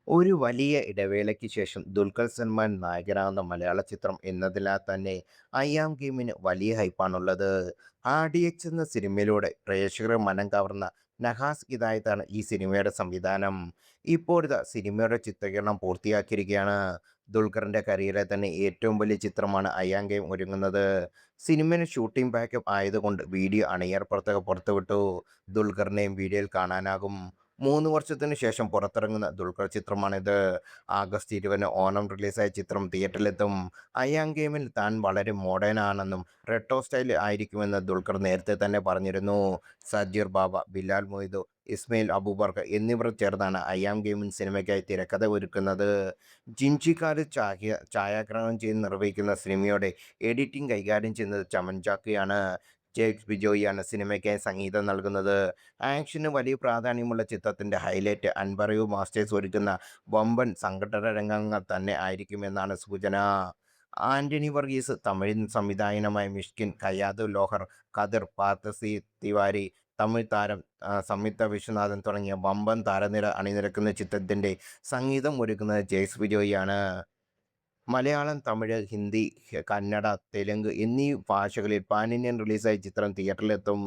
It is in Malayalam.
ഒരു വലിയ ഇടവേളയ്ക്ക് ശേഷം ദുൽഖർ സൽമാൻ നായകനാകുന്ന മലയാള ചിത്രം എന്നതിനാൽ തന്നെ അയ്യാം ഗെയിമിന് വലിയ ഹൈപ്പാണുള്ളത്. RDX എന്ന സിനിമയിലൂടെ പ്രേക്ഷകരുടെ മനം കവർന്ന നഹാസ് ഹിദായത്താണ് ഈ സിനിമയുടെ സംവിധാനം. ഇപ്പോഴത്തെ സിനിമയുടെ ചിത്രീകരണം പൂർത്തിയാക്കിയിരിക്കുകയാണ്. ദുൽഖറിന്റെ കരിയറിലെ തന്നെ ഏറ്റവും വലിയ ചിത്രമാണ് അയ്യാം ഗെയിം ഒരുങ്ങുന്നത്. സിനിമയുടെ ഷൂട്ടിംഗ് പാക്കപ്പ് ആയതുകൊണ്ട് വീഡിയോ അണിയർ പ്രവർത്തകർ പുറത്തുവിട്ടു. ദുൽഖറിനെയും വീഡിയോയിൽ കാണാനാകും. 3 വർഷത്തിന് ശേഷം പുറത്തിറങ്ങുന്ന ദുൽഖർ ചിത്രമാണിത്. ആഗസ്റ്റ് 20-ന് ഓണം റിലീസായ ചിത്രം തിയേറ്ററിലെത്തും. അയാം ഗെയിമിൽ താൻ വളരെ മോഡേൺ ആണെന്നും റെട്രോ സ്റ്റൈൽ ആയിരിക്കുമെന്ന് ദുൽഖർ നേരത്തെ തന്നെ പറഞ്ഞിരുന്നു. സജീർ ബാബ, ബിലാൽ മൊയ്തു, ഇസ്മയിൽ അബൂബക്കർ എന്നിവർ ചേർന്നാണ് അയാം ഗെയിമിൻ സിനിമയ്ക്കായി തിരക്കഥ ഒരുക്കുന്നത്. ജിൻഷി ഖാലിദ് ഛായാഗ്രഹണം ചെയ്ത് നിർവഹിക്കുന്ന സിനിമയുടെ എഡിറ്റിംഗ് കൈകാര്യം ചെയ്യുന്നത് ചമൻ ചാക്കോയാണ്. ജെയ്ക്സ് ബിജോയിയാണ് സിനിമയ്ക്കായി സംഗീതം നൽകുന്നത്. ആക്ഷന് വലിയ പ്രാധാന്യമുള്ള ചിത്രത്തിന്റെ ഹൈലൈറ്റ് അൻപറയൂ മാസ്റ്റേഴ്സ് ഒരുക്കുന്ന വമ്പൻ സംഘട്ടന രംഗങ്ങൾ തന്നെ ആയിരിക്കുമെന്നാണ് സൂചന. ആന്റണി വർഗീസ്, തമിഴ് സംവിധായകനായ മിഷ്കിൻ, കയാത് ലോഹർ, ഖദർ, പാർത്ഥസി തിവാരി, തമിഴ് താരം സംയുക്ത വിശ്വനാഥൻ തുടങ്ങിയ വമ്പൻ താരനിര അണിനിരക്കുന്ന ചിത്രത്തിന്റെ സംഗീതം ഒരുക്കുന്നത് ജെയ്ക്സ് ബിജോയിയാണ്. മലയാളം, തമിഴ്, ഹിന്ദി, കന്നഡ, തെലുങ്ക് എന്നീ ഭാഷകളിൽ പാൻ ഇന്ത്യൻ റിലീസായി ചിത്രം തിയേറ്ററിലെത്തും.